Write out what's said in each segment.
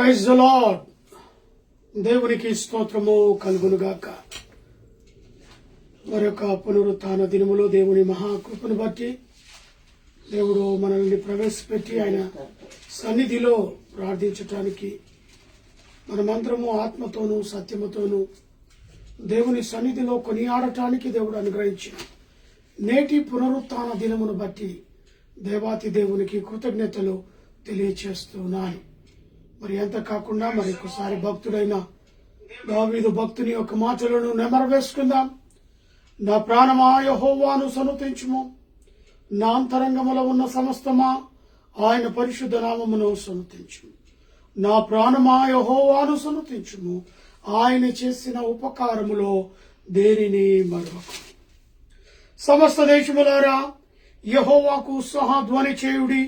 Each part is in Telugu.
Praise the lord. దేవునికి స్తోత్రము కలుగునుగాక. మరొక పునరుత్థాన దినములో దేవుని మహాకృపను బట్టి దేవుడు మనల్ని ప్రవేశపెట్టి ఆయన సన్నిధిలో ప్రార్థించటానికి మనమందరము ఆత్మతోనూ సత్యముతోనూ దేవుని సన్నిధిలో కొనియాడటానికి దేవుడు అనుగ్రహించిన నేటి పునరుత్థాన దినమును బట్టి దేవాతి దేవునికి కృతజ్ఞతలు తెలియచేస్తున్నాను. మరి ఎంత కాకుండా మరొకసారి భక్తుడైన దావీదు భక్తుని యొక్క మాటలను నెమరు వేసుకుందాం. నా ప్రాణమా యెహోవాను సనుతించుము, నా అంతరంగములో ఉన్న సమస్తమా ఆయన పరిశుద్ధ నామమును సనుతించుము. నా ప్రాణమా యెహోవాను సనుతించుము, ఆయన చేసిన ఉపకారములో దేనిని మరొక. సమస్త దేశములారా యెహోవాకు ఉత్సాహధ్వని చేయుడి,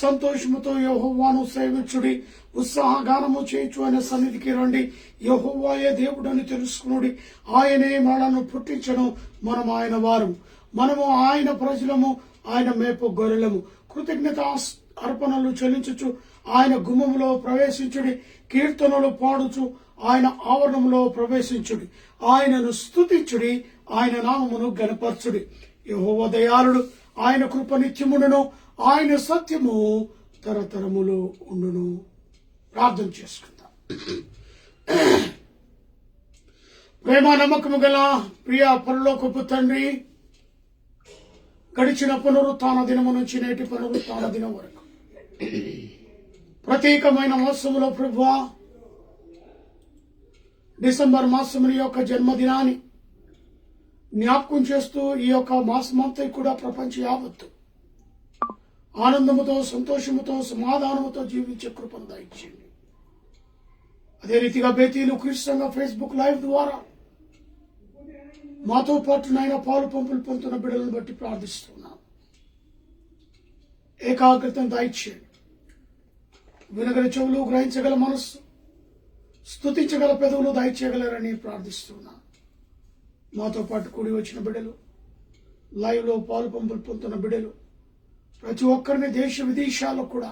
సంతోషముతో యెహోవాను సేవించుడి, ఉత్సాహగానము చేయుచు ఆయన సన్నిధికి రండి. యెహోవాయే దేవుడని తెలుసుకునుడి, ఆయనే మనలను పుట్టించను, మనం ఆయన వారు, మనము ఆయన ప్రజలము, ఆయన మేపు గొర్రెలము. కృతజ్ఞత అర్పణలు చెల్లించుచు ఆయన గుమ్మములో ప్రవేశించుడి, కీర్తనలు పాడుచు ఆయన ఆవరణంలో ప్రవేశించుడి, ఆయనను స్తుతించుడి, ఆయన నామమును గణపరచుడి. యెహోవా దయాళుడు, ఆయన కృప నిత్యముండును, ఆయన సత్యము తరతరములు ఉండును. ప్రార్థన చేసుకుందాం. ప్రేమ నమ్మకము గల ప్రియ పరలోకపు తండ్రి, గడిచిన పునరుత్థాన దినము నుంచి నేటి పునరుత్థాన దినం వరకు ప్రత్యేకమైన మాసములో ప్రభువా, డిసెంబర్ మాసముని యొక్క జన్మదినాన్ని జ్ఞాపకం చేస్తూ ఈ యొక్క మాసమంతా కూడా ప్రపంచ యావత్తు ఆనందముతో, సంతోషముతో, సమాధానముతో జీవించే కృపను దయచేయండి. అదే రీతిగా బేతీలు క్రీస్తుగా ఫేస్బుక్ లైవ్ ద్వారా మాతో పాటు నాయన పాలు పంపులు పొందుతున్న బిడ్డలను బట్టి ప్రార్థిస్తున్నాను. ఏకాగ్రతను దయచేయండి. వినగల చెవులు, గ్రహించగల మనస్సు, స్తుతించగల పెదవులు దయచేయగలరని ప్రార్థిస్తున్నాను. మాతో పాటు కూడి వచ్చిన బిడ్డలు, లైవ్ లో పాలు పంపులు పొందుతున్న బిడ్డలు ప్రతి ఒక్కరిని దేశ విదేశాల్లో కూడా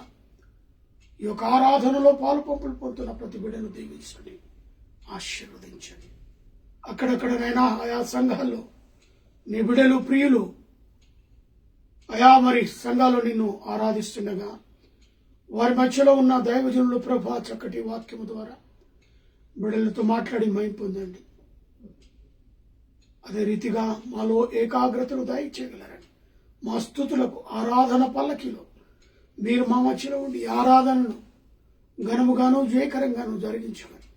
ఈ యొక్క ఆరాధనలో పాలు పంపులు పొందుతున్న ప్రతి బిడ్డను దీవించండి, ఆశీర్వదించండి. అక్కడక్కడనైనా ఆయా సంఘాల్లో నీ బిడ్డలు, ప్రియులు ఆయా మరి సంఘాల్లో నిన్ను ఆరాధిస్తుండగా వారి మధ్యలో ఉన్న దైవజనులు ప్రభా చక్కటి వాక్యము ద్వారా బిడ్డలతో మాట్లాడి మహిమ పొందండి. అదే రీతిగా మాలో ఏకాగ్రతను దయచేయగలరండి. మా స్తుతులకు ఆరాధన పల్లకిలో మీరు మా మధ్యలో ఉండి ఆరాధనను ఘనముగాను జయకరంగాను జరిగించగలరు.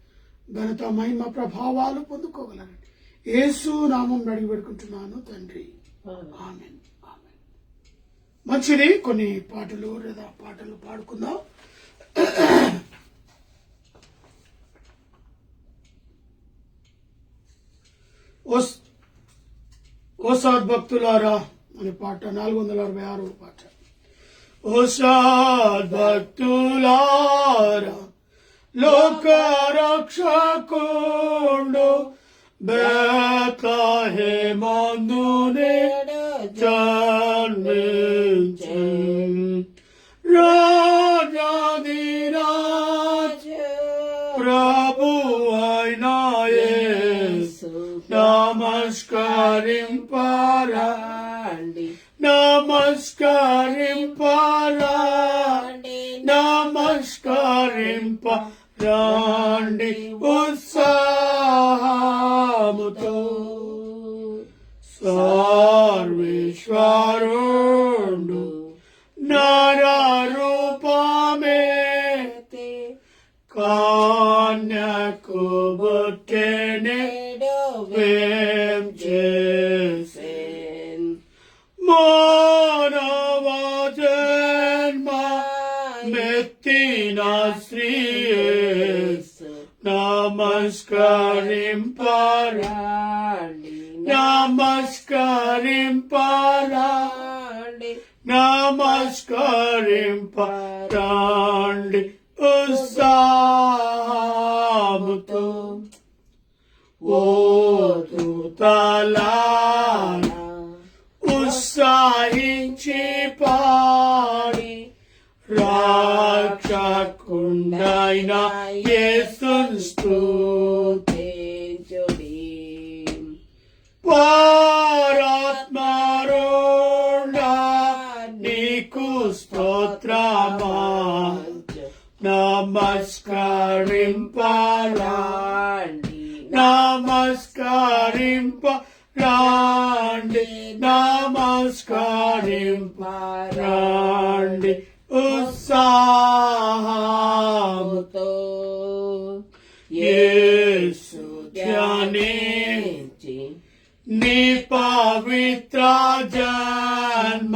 ఘనత, మహిమ, ప్రభావాలు పొందుకోగలరండి. యేసు నామం అడిగి పెడుకుంటున్నాను తండ్రి, ఆమేన్. మంచిది. కొన్ని పాటలు లేదా పాటలు పాడుకుందాం. ఓ సద్భక్తులారా అనే పాట 466 పాట. ఓ సద్భక్తులారా లోక రక్షకుండు బేత్లెహేమందునే జన్మించెను రాజాధిరాజ ప్రభువైన యేసు నమస్కరింపరండి, నమస్కరింపరండి, నమస్కరింపరండి ఉత్సాహముతో. సర్వేశ్వరుడు నరరూపమెత్తి కన్యకు పుట్టెను వేంచేసెను. మానవ జన్మ మెత్తిన శ్రీ యేసు నమస్కరింపరండి, నమస్కరింపరండి, నమస్కరింపరండి ఉత్సాహముతో. ఓ దూతలారా ఉత్సాహించి పాడి రక్షకుండైన నీకు స్తోత్రమా నమస్కరింపరాండి నమస్కరింపరాండి నమస్కరింపరాండి ఉత్సాహముతో యేసు ధ్యానించి నీ పవిత్ర జన్మ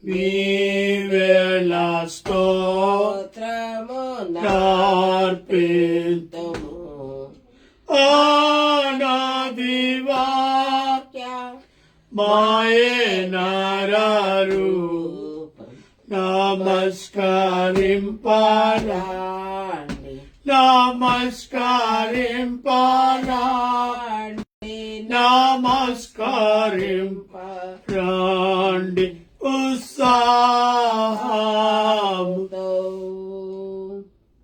నీవేళ స్తోత్రము నార్పితము ఆనాది వాక్య మాయేనరూపం నమస్కరింపరాండి నమస్కరింపరాండి నమస్కరింపరాండి ఉత్సాహముతో.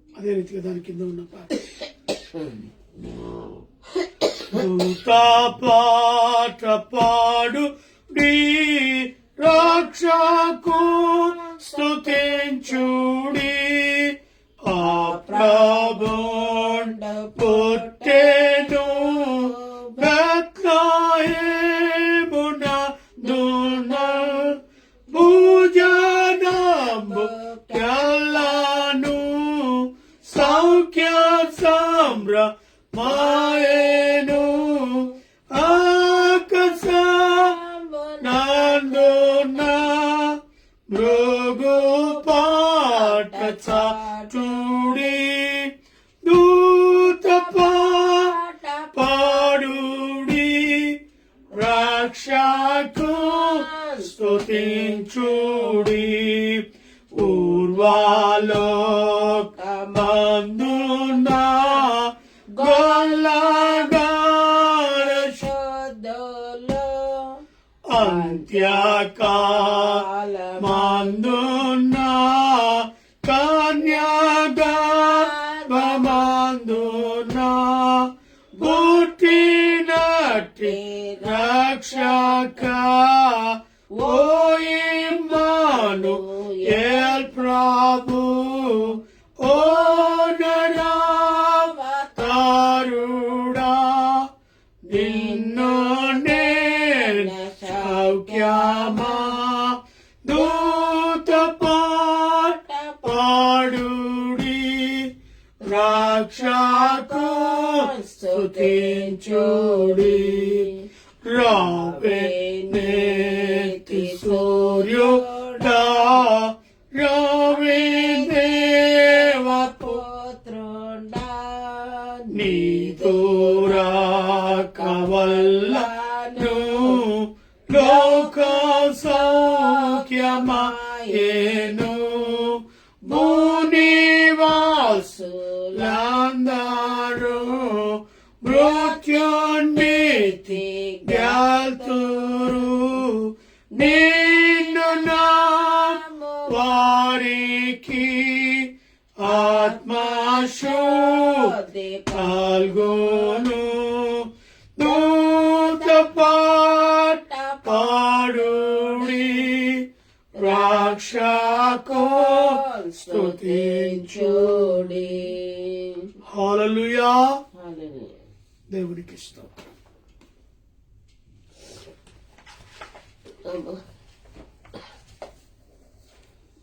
అదే రీతిగా దాని కింద ఉన్న పాట పాట పాడు రక్షకు స్తుతించుడి ఆ ప్రభుండ పుట్టెను బెత్లెహేమున దున భుజనంబు కెల్లను సౌఖ్య సంభ్రమాయెను ఆకాశమందున మృగు పాట చాటుడి దూత పాట పాడుడి రక్షకు స్తుతించుడి ఊర్వాలోకమందున గొల్లగాన శోధలో అంత్యకాలమందున కన్యాగర్భమందున పుట్టినట్టి రక్షక ఓ ఇమ్మానుయేల్ ప్రభు ఓ నరావతారుడా నిన్ను నేను సౌఖ్యమా దూత పాట పాడుడి రక్షకు స్తుతించుడి రావే నేతి సూర్యుడా రావే దేవపుత్రుడా నీతో రాకవల్లను లోక సౌఖ్యమాయేను భూనివాసులందరూ మృత్యుండితి గెల్తురు నిన్ను వారికి ఆత్మశుద్ధి కల్గును దూత పాట పాడుడి రక్షకు స్తుతించుడి. హల్లెలూయా. దేవునికి స్తోత్రం.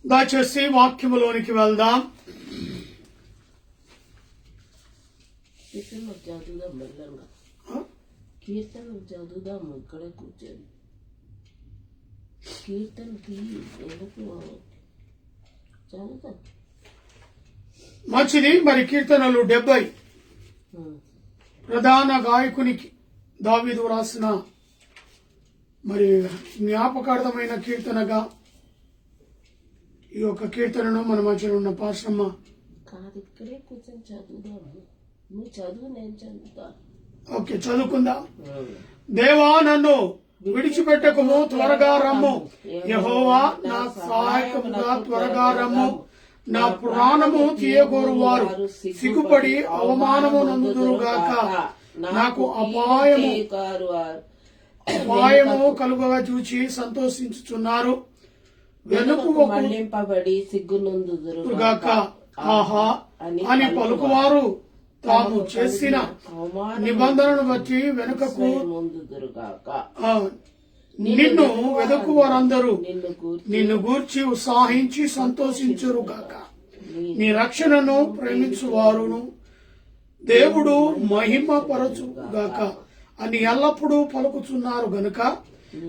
దయచేసి వాక్యములోనికి వెళ్దాం. కీర్తన చదువుదాము ఇక్కడ కూర్చొని కీర్తన చదువుతాం. మంచిది. మరి కీర్తనలు 70 ప్రధాన గాయకునికి దావీదు రాసిన మరి జ్ఞాపకార్థమైన కీర్తనగా ఈ యొక్క కీర్తనను మన మధ్యలో ఉన్న పాశ్రమ్మ కాదు ఇక్కడే కూర్చొని చదువుదాము. నువ్వు చదువు, నేను చదువుతా. ఓకే, చదువుకుందాం. దేవా నన్ను విడిచిపెట్టకము, త్వరగా రమ్ము. యెహోవా నా సహాయకముగా త్వరగా రమ్ము. నా ప్రాణము తీయగోరు వారు సిగ్గుపడి అవమానము నందుదురుగాక. నాకు అపాయము కలుగగా చూచి సంతోషించుచున్నారు. వెనుకకు మళ్లింపబడి సిగ్గునందుదురు గాక. ఆహా అని పలుకువారు తాము చేసిన నిబంధనను బట్టి వెనుకకు ముందుదురుగాక. నిన్ను వెదకు వారందరూ నిన్ను గూర్చి ఉత్సాహించి సంతోషించురు గాక. నీ రక్షణను ప్రేమించువారును దేవుడు మహిమ పరచు గాక అని ఎల్లప్పుడూ పలుకుచున్నారు గనుక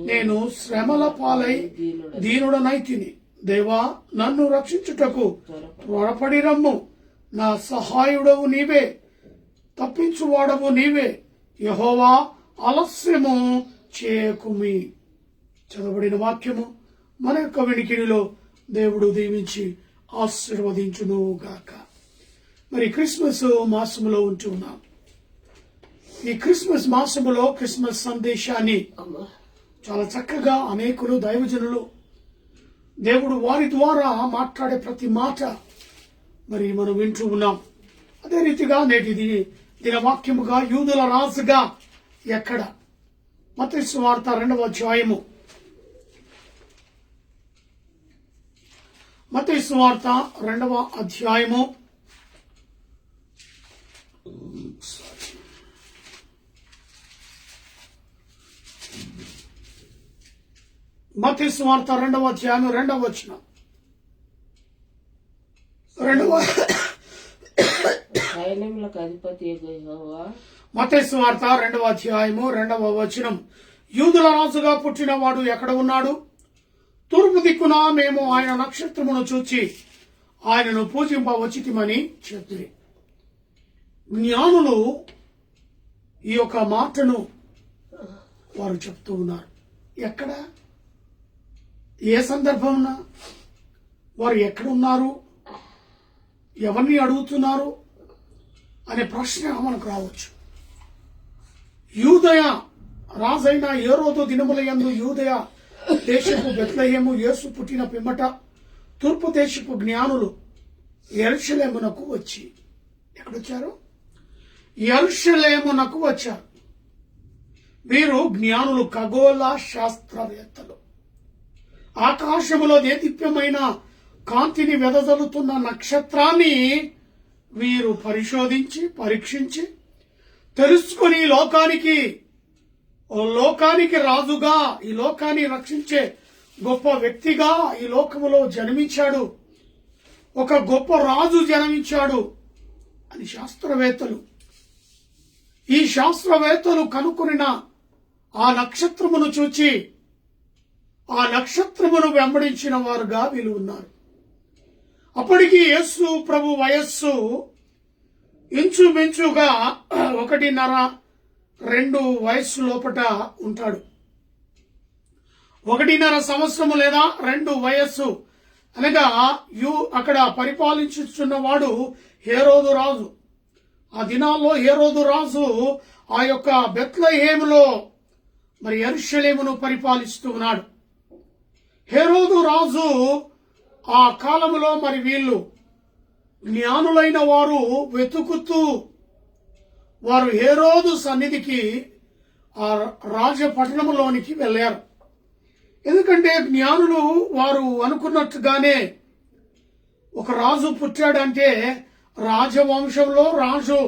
నేను శ్రమల పాలై దీనుడనైతిని. దేవా, నన్ను రక్షించుటకు త్వరపడి రమ్ము. నా సహాయుడవు నీవే, తప్పించువాడవు నీవే. యెహోవా, ఆలస్యము చేయకుమి. చదవబడిన వాక్యము మన యొక్క వినికిడిలో దేవుడు దీవించి ఆశీర్వదించును గాక. మరి క్రిస్మస్ మాసములో ఉంటున్నాం. ఈ క్రిస్మస్ మాసములో క్రిస్మస్ సందేశాన్ని చాలా చక్కగా అనేకులు దైవజనులు దేవుడు వారి ద్వారా మాట్లాడే ప్రతి మాట మరి మనం వింటూ ఉన్నాం. అదే రీతిగా నేటి దినవాక్యముగా యూదుల రాజుగా ఎక్కడ మత్తయి సువార్త 2వ అధ్యాయము. మత్తయి సువార్త 2వ అధ్యాయము మత్తయి సువార్త 2వ అధ్యాయం 2వ వచనం. సైన్యములకు అధిపతి యెహోవా. మత్తయి సువార్త 2వ అధ్యాయము 2వ వచనం. యూదుల రాజుగా పుట్టినవాడు ఎక్కడ ఉన్నాడు? తూర్పు దిక్కున మేము ఆయన నక్షత్రమును చూచి ఆయనను పూజింపవచ్చితిమని చెప్పిరి. జ్ఞానులు ఈ యొక్క మాటను వారు చెప్తూ ఉన్నారు. ఎక్కడ, ఏ సందర్భమున, వారు ఎక్కడున్నారు, ఎవరిని అడుగుతున్నారు అనే ప్రశ్న మనకు రావచ్చు. యూదయ రాజైన హేరోదు దినములయందు యూదయ దేశపు బెత్లెహేము యేసు పుట్టిన పిమ్మట తూర్పు దేశపు జ్ఞానులు యెరూషలేమునకు వచ్చి, ఎక్కడొచ్చారు? యెరూషలేమునకు వచ్చారు. వీరు జ్ఞానులు, ఖగోళ శాస్త్రవేత్తలు. ఆకాశములో దేదీప్యమైన కాంతిని వెదజల్లుతున్న నక్షత్రాన్ని వీరు పరిశోధించి పరీక్షించి తెలుసుకుని లోకానికి రాజుగా, ఈ లోకాన్ని రక్షించే గొప్ప వ్యక్తిగా ఈ లోకములో జన్మించాడు, ఒక గొప్ప రాజు జన్మించాడు అని ఈ శాస్త్రవేత్తలు కనుక్కున్న ఆ నక్షత్రమును చూచి ఆ నక్షత్రమును వెంబడించిన వారుగా వీళ్ళు ఉన్నారు. అప్పటికి యేసు ప్రభు వయస్సు ఇంచుమించుగా 1.5-2 వయస్సు లోపట ఉంటాడు. 1.5 సంవత్సరము లేదా 2 వయస్సు అనగా అక్కడ పరిపాలించుచున్నవాడు హేరోదు రాజు. ఆ దినాల్లో హేరోదు రాజు ఆ యొక్క బెత్లెహేములో మరి యెరూషలేమును పరిపాలిస్తూ ఉన్నాడు. హేరోదు రాజు ఆ కాలములో మరి వీళ్ళు జ్ఞానులైన వారు వెతుకుతూ వారు హేరోదు సన్నిధికి ఆ రాజపట్టణంలోనికి వెళ్ళారు. ఎందుకంటే జ్ఞానులు వారు అనుకున్నట్టుగానే ఒక రాజు పుట్టాడంటే రాజవంశంలో రాజు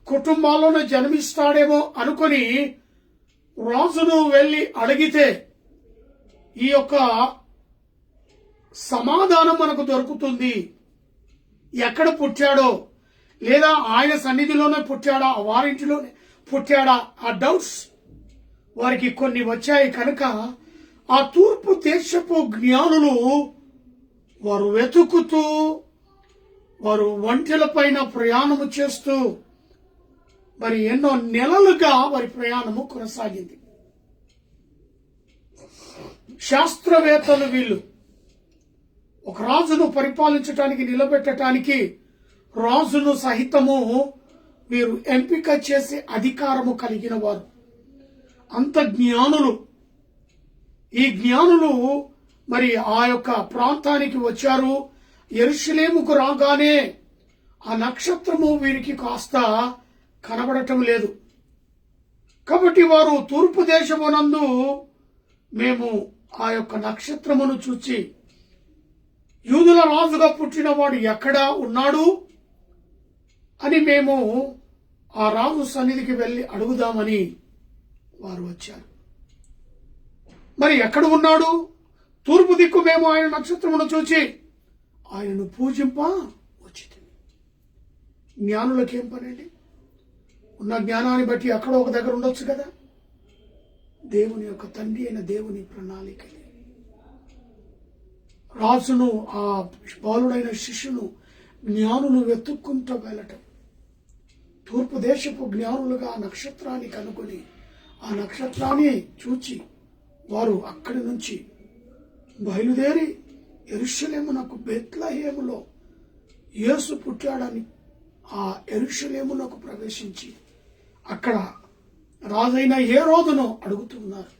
కుటుంబాల్లోనే జన్మిస్తాడేమో అనుకుని రాజును వెళ్ళి అడిగితే ఈ యొక్క సమాధానం మనకు దొరుకుతుంది. ఎక్కడ పుట్టాడో, లేదా ఆయన సన్నిధిలోనే పుట్టాడా, వారింటిలోనే పుట్టాడా, ఆ డౌట్స్ వారికి కొన్ని వచ్చాయి. కనుక ఆ తూర్పు దేశపు జ్ఞానులు వారు వెతుకుతూ వారు ఒంటెల పైన ప్రయాణము చేస్తూ మరి ఎన్నో నెలలుగా వారి ప్రయాణము కొనసాగింది. శాస్త్రవేత్తలు వీళ్ళు ఒక రాజును పరిపాలించటానికి, నిలబెట్టడానికి రాజును సహితము వీరు ఎంపిక చేసే అధికారము కలిగిన వారు. అంత జ్ఞానులు. ఈ జ్ఞానులు మరి ఆ యొక్క ప్రాంతానికి వచ్చారు. యెరూషలేముకు రాగానే ఆ నక్షత్రము వీరికి కాస్త కనబడటం లేదు. కాబట్టి వారు తూర్పు దేశమునందు మేము ఆ యొక్క నక్షత్రమును చూచి రాజుగా పుట్టినవాడు ఎక్కడ ఉన్నాడు అని మేము ఆ రాజు సన్నిధికి వెళ్ళి అడుగుదామని వారు వచ్చారు. మరి ఎక్కడ ఉన్నాడు? తూర్పు దిక్కు మేము ఆయన నక్షత్రమును చూచి ఆయనను పూజింప వచ్చింది. జ్ఞానులకేం పనండి? ఉన్న జ్ఞానాన్ని బట్టి ఎక్కడో ఒక దగ్గర ఉండొచ్చు కదా. దేవుని యొక్క తండ్రి అయిన దేవుని ప్రణాళిక. రాజును, ఆ బాలుడైన శిష్యును జ్ఞానులు వెతుక్కుంటూ వెళ్ళటం, తూర్పు దేశపు జ్ఞానులుగా ఆ నక్షత్రాన్ని కనుగొని ఆ నక్షత్రాన్ని చూచి వారు అక్కడి నుంచి బయలుదేరి యెరూషలేమునకు బెత్లెహేములో యేసు పుట్టాడని ఆ యెరూషలేమునకు ప్రవేశించి అక్కడ రాజైన హేరోదును అడుగుతున్నారు.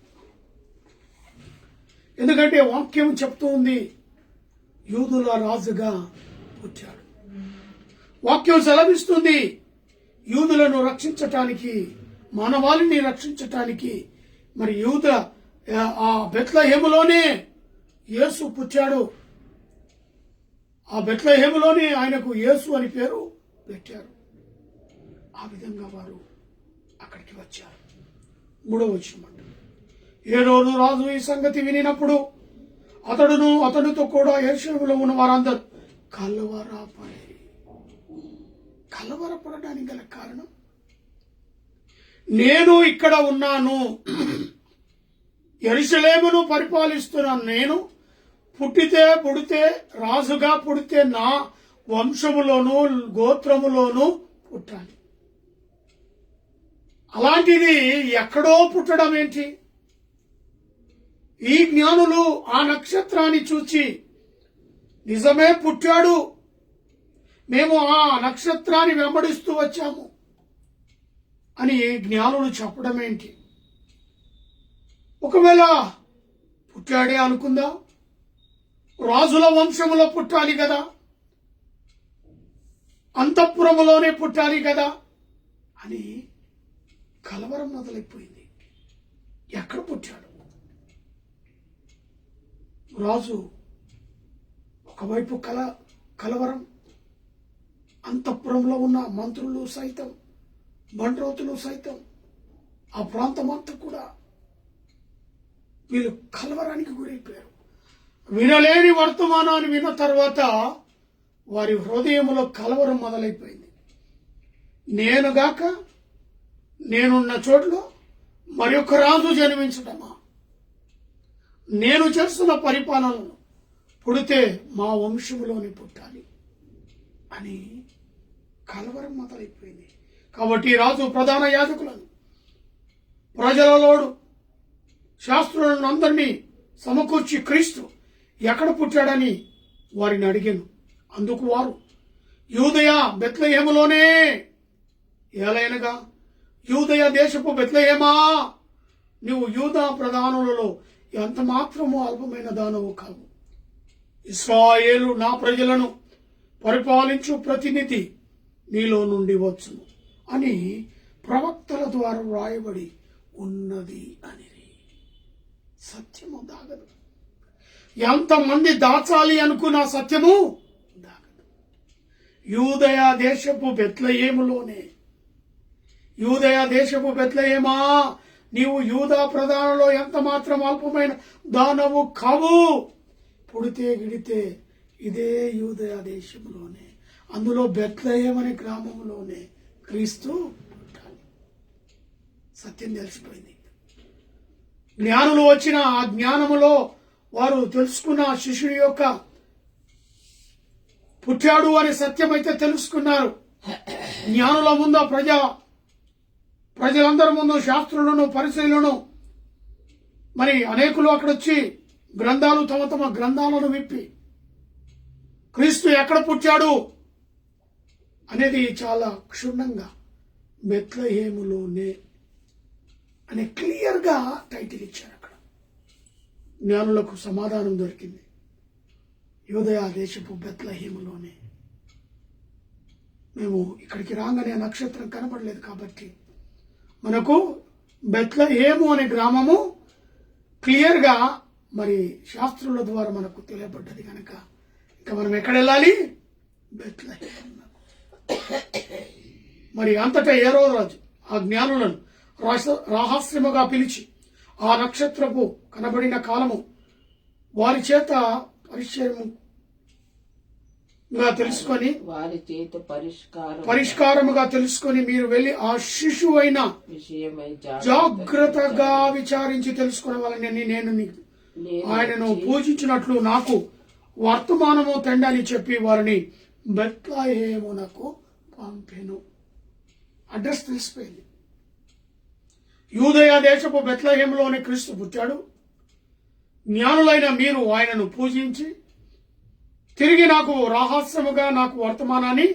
ఎందుకంటే వాక్యం చెప్తూ ఉంది, యూదుల రాజుగా పుట్టాడు. వాక్యం సెలవిస్తుంది, యూదులను రక్షించటానికి, మానవాళిని రక్షించటానికి మరి యూద ఆ బెత్లెహేములోనే యేసు పుట్టాడు. ఆ బెత్లెహేములోనే ఆయనకు యేసు అని పేరు పెట్టారు. ఆ విధంగా వారు అక్కడికి వచ్చారు. 3వ వచనం. హేరోదు రాజు ఈ సంగతి వినినప్పుడు అతడును అతనితో కూడా యెరూషలేములో ఉన్న వారందరూ కలవరపడడానికి గల కారణం, నేను ఇక్కడ ఉన్నాను, యెరూషలేమును పరిపాలిస్తున్నాను, నేను పుడితే రాజుగా పుడితే నా వంశములోను గోత్రములోను పుట్టాలి. అలాంటిది ఎక్కడో పుట్టడం ఏంటి? ఈ జ్ఞానులు ఆ నక్షత్రాన్ని చూచి నిజమే పుట్టాడు, మేము ఆ నక్షత్రాన్ని వెంబడిస్తూ వచ్చాము అని జ్ఞానులు చెప్పడం ఏంటి? ఒకవేళ పుట్టాడే అనుకుందాం, రాజుల వంశములో పుట్టాలి కదా, అంతఃపురములోనే పుట్టాలి కదా అని కలవరం మొదలైపోయింది. ఎక్కడ పుట్టాడు? రాజు ఒకవైపు కలవరం, అంతఃపురంలో ఉన్న మంత్రులు సైతం, బంట్రోతులు సైతం, ఆ ప్రాంతం అంతా కూడా వీళ్ళు కలవరానికి గురైపోయారు. వినలేని వర్తమానాన్ని విన్న తర్వాత వారి హృదయంలో కలవరం మొదలైపోయింది. నేనుగాక నేనున్న చోట్లో మరి ఒక రాజు జన్మించడమా? నేను చేస్తున్న పరిపాలనను పుడితే మా వంశములోనే పుట్టాలి అని కలవరం మొదలైపోయింది. కాబట్టి రాజు ప్రధాన యాజకులను, ప్రజలలోడు శాస్త్రులను అందరినీ సమకూర్చి క్రీస్తు ఎక్కడ పుట్టాడని వారిని అడిగాను. అందుకు వారు, యూదయ బెత్లెహేములోనే. ఏలైనగా యూదయ దేశపు బెత్లెహేమా, నువ్వు యూదా ప్రధానులలో ఎంత మాత్రమూ అల్పమైన దానవు కావు. ఇశ్రాయేలు నా ప్రజలను పరిపాలించు ప్రతినిధి నీలో నుండి వచ్చును అని ప్రవక్తల ద్వారా వ్రాయబడి ఉన్నది అని. సత్యము దాగదు. ఎంతమంది దాచాలి అనుకున్న సత్యము దాగదు. యూదయ దేశపు బెత్లెహేములోనే. యూదయ దేశపు బెత్లెహేమా, నీవు యూదా ప్రధానంలో ఎంత మాత్రం అల్పమైన దానవు కావు. పుడితే గిడితే ఇదే యూదయ దేశంలోనే, అందులో బెత్లెహేం అనే గ్రామంలోనే క్రీస్తు పుట్టాలి. సత్యం తెలిసిపోయింది. జ్ఞానులు వచ్చిన ఆ జ్ఞానములో వారు తెలుసుకున్న శిష్యుడి యొక్క పుట్టాడు అనే సత్యం అయితే తెలుసుకున్నారు. జ్ఞానుల ముందు ప్రజలందరి ముందు శాస్త్రులను, పరిశీలను, మరి అనేకులు అక్కడొచ్చి గ్రంథాలు తమ గ్రంథాలను విప్పి క్రీస్తు ఎక్కడ పుట్టాడు అనేది చాలా క్షుణ్ణంగా బెత్లెహేములోనే అని క్లియర్గా టైటిల్ ఇచ్చారు. అక్కడ జ్ఞానులకు సమాధానం దొరికింది. యూదయ దేశపు బెత్లెహేములోనే. మేము ఇక్కడికి రాగానే నక్షత్రం కనపడలేదు కాబట్టి మనకు బెత్లెహేము అనే గ్రామము క్లియర్గా మరి శాస్త్రుల ద్వారా మనకు తెలియబడ్డది కనుక ఇక మనం ఎక్కడ వెళ్ళాలి? బెత్లెహేము. మరి అంతటా హేరోదు రాజు ఆ జ్ఞానులను రహస్యముగా పిలిచి ఆ నక్షత్రపు కనబడిన కాలము వారి చేత తెలుసుకొని వారి చేత పరిష్కారముగా తెలుసుకొని మీరు వెళ్ళి ఆ శిశువు అయిన విషయమై జాగ్రత్తగా విచారించి తెలుసుకునే వాళ్ళని నేను ఆయనను పూజించినట్లు నాకు వర్తమానము తండి అని చెప్పి వారిని బెత్లెహేమునకు పంపెను. అడ్రస్ తెలిసిపోయింది. యూదయ దేశపు బెత్లెహేములోని క్రీస్తు పుట్టాడు. జ్ఞానులైన మీరు ఆయనను పూజించి తిరిగి నాకు రహస్యముగా నాకు వర్తమానాన్ని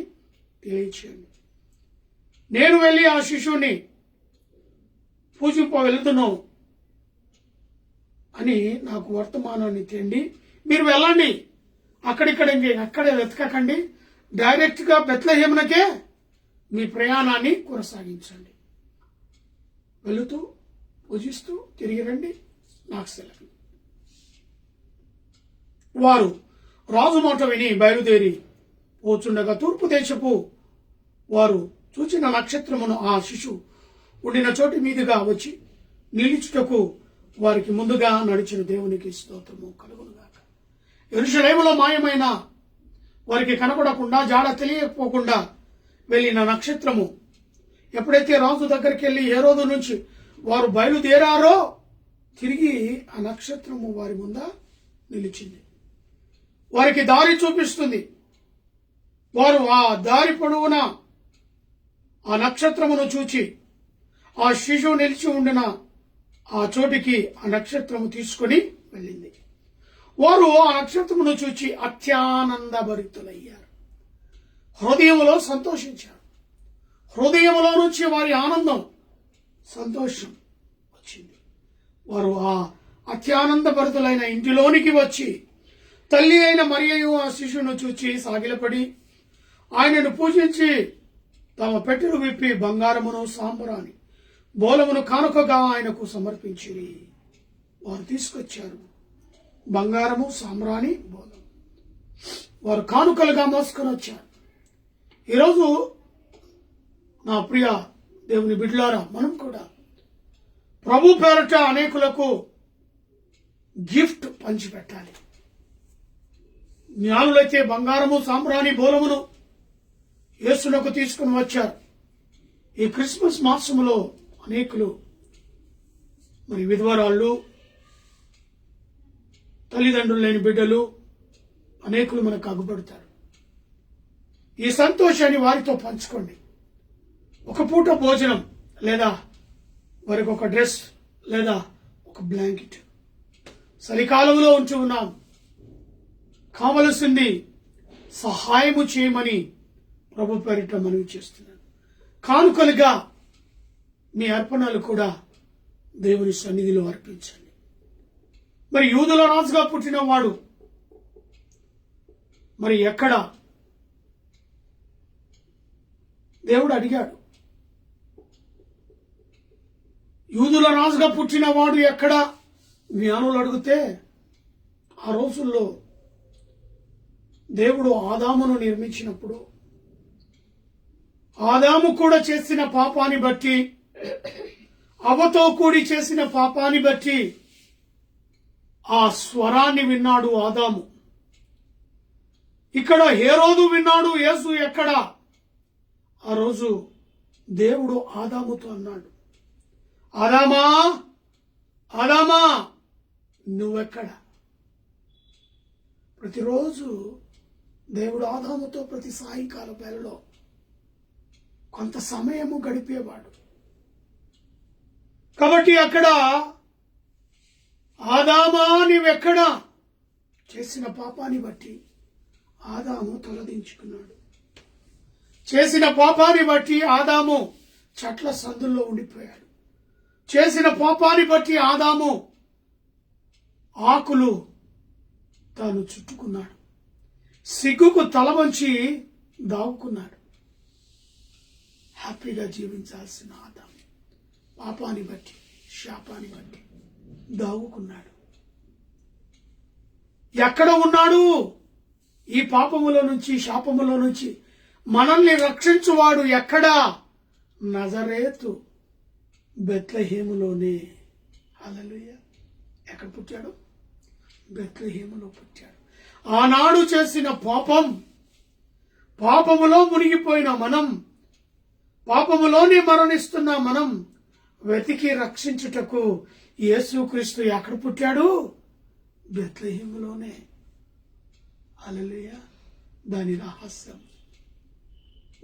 తెలియచేయండి. నేను వెళ్ళి ఆ శిశువుని వెళుతున్నాను అని నాకు వర్తమానాన్ని తేండి. మీరు వెళ్ళండి, అక్కడే వెతకకండి, డైరెక్ట్గా బెత్లెహేమునకే మీ ప్రయాణాన్ని కొనసాగించండి. వెళుతూ పూజిస్తూ తిరిగి రండి, నాకు సెలవు. వారు రాజు మాట విని బయలుదేరి పోచుండగా తూర్పు దేశపు వారు చూచిన నక్షత్రమును ఆ శిశువు ఉండిన చోటి మీదుగా వచ్చి నిలుచుటకు వారికి ముందుగా నడిచిన దేవునికి స్తోత్రము కలుగునుగాక. యెరూషలేములో మాయమైన వారికి కనపడకుండా జాడ తెలియకపోకుండా వెళ్ళిన నక్షత్రము ఎప్పుడైతే రాజు దగ్గరికి వెళ్ళి హేరోదు నుంచి వారు బయలుదేరారో తిరిగి ఆ నక్షత్రము వారి ముంద నిలిచింది. వారికి దారి చూపిస్తుంది. వారు ఆ దారి పొడవున ఆ నక్షత్రమును చూచి ఆ శిశువు నిలిచి ఉండిన ఆ చోటికి ఆ నక్షత్రము తీసుకుని వెళ్ళింది. వారు ఆ నక్షత్రమును చూచి అత్యానందభరితులయ్యారు. హృదయంలో సంతోషించారు. హృదయంలో నుంచి వారి ఆనందం, సంతోషం వచ్చింది. వారు ఆ అత్యానందభరితులైన ఇంటిలోనికి వచ్చి తల్లి అయిన మరియయు ఆ శిశువును చూచి సాగిలపడి ఆయనను పూజించి తమ పెట్టెలు విప్పి బంగారమును సాంబ్రాణి బోలమును కానుకగా ఆయనకు సమర్పించిరి. వారు తీసుకొచ్చారు బంగారము, సాంబ్రాణి, బోలం. వారు కానుకలుగా మోసుకొని వచ్చారు. ఈరోజు నా ప్రియ దేవుని బిడ్డలారా, మనం కూడా ప్రభు పేరట అనేకులకు గిఫ్ట్ పంచిపెట్టాలి. జ్ఞానులైతే బంగారము, సాంబ్రాణి, బోలమును యేసునకు తీసుకుని వచ్చారు. ఈ క్రిస్మస్ మాసములో అనేకులు మరి విధవరాళ్ళు, తల్లిదండ్రులు లేని బిడ్డలు అనేకులు మనకు అగ్గుపడతారు. ఈ సంతోషాన్ని వారితో పంచుకోండి. ఒక పూట భోజనం, లేదా వారికి ఒక డ్రెస్, లేదా ఒక బ్లాంకెట్. చలికాలంలో ఉంటూ ఉన్నాం, కావలసింది సహాయము చేయమని ప్రభు పేరిట మనవి చేస్తున్నాను. కానుకలుగా మీ అర్పణలు కూడా దేవుని సన్నిధిలో అర్పించండి. మరి యూదుల రాజుగా పుట్టిన వాడు మరి ఎక్కడ? దేవుడు అడిగాడు, యూదుల రాజుగా పుట్టిన వాడు ఎక్కడ? జ్ఞానులు అడిగితే ఆ రోజుల్లో దేవుడు ఆదామును నిర్మించినప్పుడు ఆదాము కూడా చేసిన పాపాన్ని బట్టి, అవ్వతో కూడి చేసిన పాపాన్ని బట్టి ఆ స్వరాన్ని విన్నాడు ఆదాము. ఇక్కడ హేరోదు విన్నాడు. యేసు ఎక్కడ? ఆ రోజు దేవుడు ఆదాముతో అన్నాడు, ఆదామా, ఆదామా, నువ్వెక్కడ? ప్రతిరోజు దేవుడు ఆదాముతో ప్రతి సాయంకాల వేళలో కొంత సమయము గడిపేవాడు. కాబట్టి అక్కడ ఆదామా నీవెక్కడా? చేసిన పాపాన్ని బట్టి ఆదాము తలదించుకున్నాడు. చేసిన పాపాన్ని బట్టి ఆదాము చెట్ల సందుల్లో ఉండిపోయాడు. చేసిన పాపాన్ని బట్టి ఆదాము ఆకులు తాను చుట్టుకున్నాడు. సిగ్గుకు తల వంచి దావుకున్నాడు. హ్యాపీగా జీవించాల్సిన ఆదాము పాపాన్ని బట్టి, శాపాన్ని బట్టి దావుకున్నాడు. ఎక్కడ ఉన్నాడు? ఈ పాపములో నుంచి, శాపములో నుంచి మనల్ని రక్షించువాడు ఎక్కడా? నజరేతు బెత్లెహేములోనే. హల్లెలూయా. ఎక్కడ పుట్టాడు? బెత్లెహేములో పుట్టాడు. ఆనాడు చేసిన పాపములో మునిగిపోయిన మనం, పాపములోనే మరణిస్తున్న మనం వెతికి రక్షించుటకు యేసుక్రీస్తు ఎక్కడ పుట్టాడు? బెత్లెహేములోనే. హల్లెలూయా. దాని రహస్యం,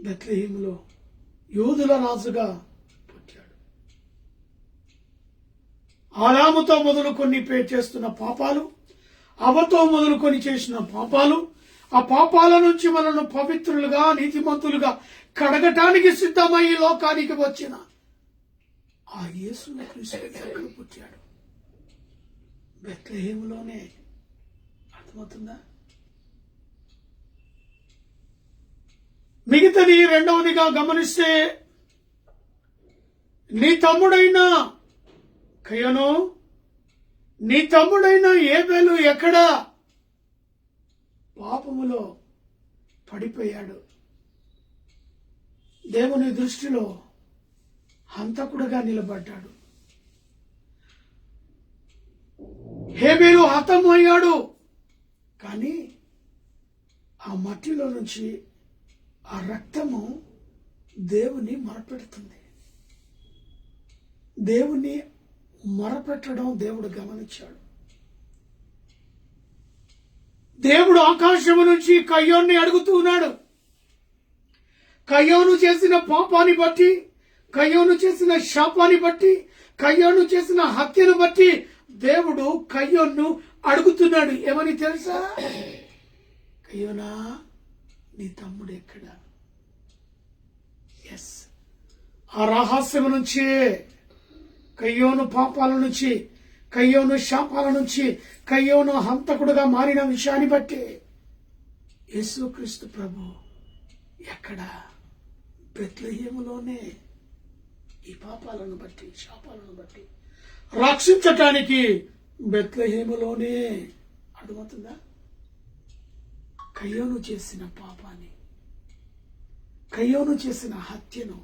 బెత్లెహేములో యూదుల రాజుగా పుట్టాడు. ఆదాముతో మొదలుకొని చేస్తున్న పాపాలు, అవతో మొదలుకొని చేసిన పాపాలు, ఆ పాపాల నుంచి మనల్ని పవిత్రులుగా, నీతిమంతులుగా కడగటానికి సిద్ధమై ఈ లోకానికి వచ్చిన ఆ యేసుక్రీస్తు ఎక్కడ పుట్టాడు? బెత్లెహేములోనే. అర్థమవుతుందా? మిగతాది రెండవదిగా గమనిస్తే, నీ తమ్ముడైన కయను, నీ తమ్ముడైన ఏబేలు ఎక్కడ? పాపములో పడిపోయాడు. దేవుని దృష్టిలో హంతకుడుగా నిలబడ్డాడు. హేబేలు హతమయ్యాడు. కానీ ఆ మట్టిలో నుంచి ఆ రక్తము దేవుని మొరపెడుతుంది. దేవుని మొరపెట్టడం దేవుడు గమనించాడు. దేవుడు ఆకాశము నుంచి కయ్యోన్ని అడుగుతూ ఉన్నాడు. కయ్యోను చేసిన పాపాన్ని బట్టి, కయ్యోను చేసిన శాపాన్ని బట్టి, కయ్యోను చేసిన హత్యను బట్టి దేవుడు కయ్యోన్ను అడుగుతున్నాడు. ఏమని తెలుసా? కయ్యోనా, నీ తమ్ముడు ఎక్కడ? ఎస్, ఆ రహస్యం నుంచి, కయ్యోను పాపాల నుంచి, కయ్యోను శాపాల నుంచి, కయ్యోను హంతకుడుగా మారిన విషయాన్ని బట్టి యేసుక్రీస్తు ప్రభు ఎక్కడ? బెత్లెహేములోనే. ఈ పాపాలను బట్టి, శాపాలను బట్టి రక్షించటానికి బెత్లెహేములోనే. అర్థమవుతుందా? కయ్యోను చేసిన పాపాన్ని, కయ్యోను చేసిన హత్యను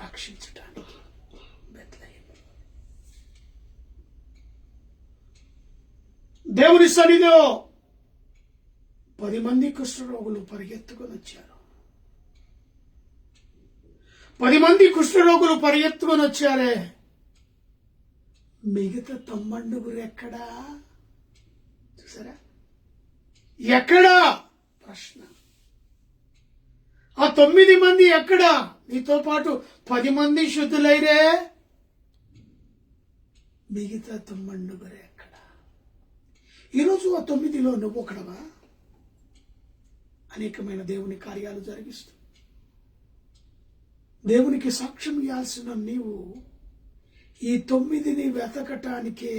రక్షించటానికి బెత్లెహేము. దేవుని సన్నిధిలో 10 మంది కుష్ఠరోగులు పరిగెత్తుకొని వచ్చారు. 10 మంది కుష్ఠరోగులు పరిగెత్తుకొని వచ్చారే, మిగతా 9 ఎక్కడా? చూసారా? ఎక్కడా? ప్రశ్న. ఆ 9 మంది ఎక్కడా? నీతో పాటు 10 మంది శుద్ధులైరే, మిగతా 9 ఎక్కడా? ఈరోజు ఆ 9లో నువ్వు ఒకడవా? అనేకమైన దేవుని కార్యాలు జరిగిస్తూ దేవునికి సాక్ష్యం ఇవ్వాల్సిన నీవు ఈ 9ని వెతకటానికే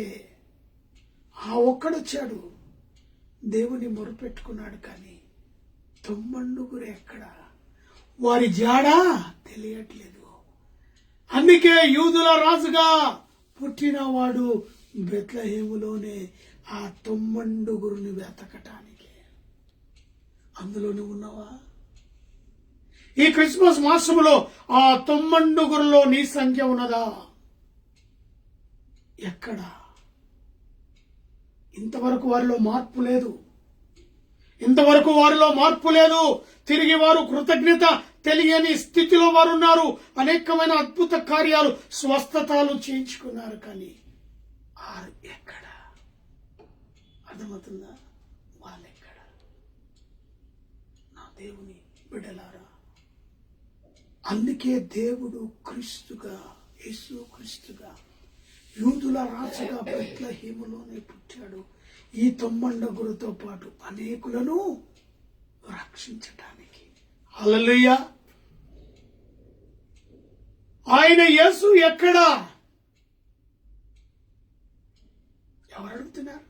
ఆ ఒక్కడొచ్చాడు. దేవుని మొరుపెట్టుకున్నాడు. కానీ 9 ఎక్కడ? వారి జాడా తెలియట్లేదు. అందుకే యూదుల రాజుగా పుట్టినవాడు బెత్లెహేములోనే, ఆ 9 వెతకటానికి. అందులో నువ్వు ఉన్నావా? ఈ క్రిస్మస్ మాసములో ఆ 9లో నీ సంఖ్య ఉన్నదా? ఎక్కడ? ఇంతవరకు వారిలో మార్పు లేదు. ఇంతవరకు వారిలో మార్పు లేదు. తిరిగి వారు కృతజ్ఞత తెలియని స్థితిలో వారు ఉన్నారు. అనేకమైన అద్భుత కార్యాలు, స్వస్థతలు చేయించుకున్నారు. కానీ ఎక్కడ? అర్థమవుతుందా? వాళ్ళెక్కడ? నా దేవుని బిడ్డలారా, అందుకే దేవుడు క్రీస్తుగా, యేసు క్రీస్తుగా, యూదుల రాజుగా బెత్లెహేములోనే పుట్టాడు. ఈ 9 పాటు అనేకులను రక్షించటానికి. హల్లెలూయా. ఆయన యేసు ఎక్కడా? ఎవరు అడుగుతున్నారు?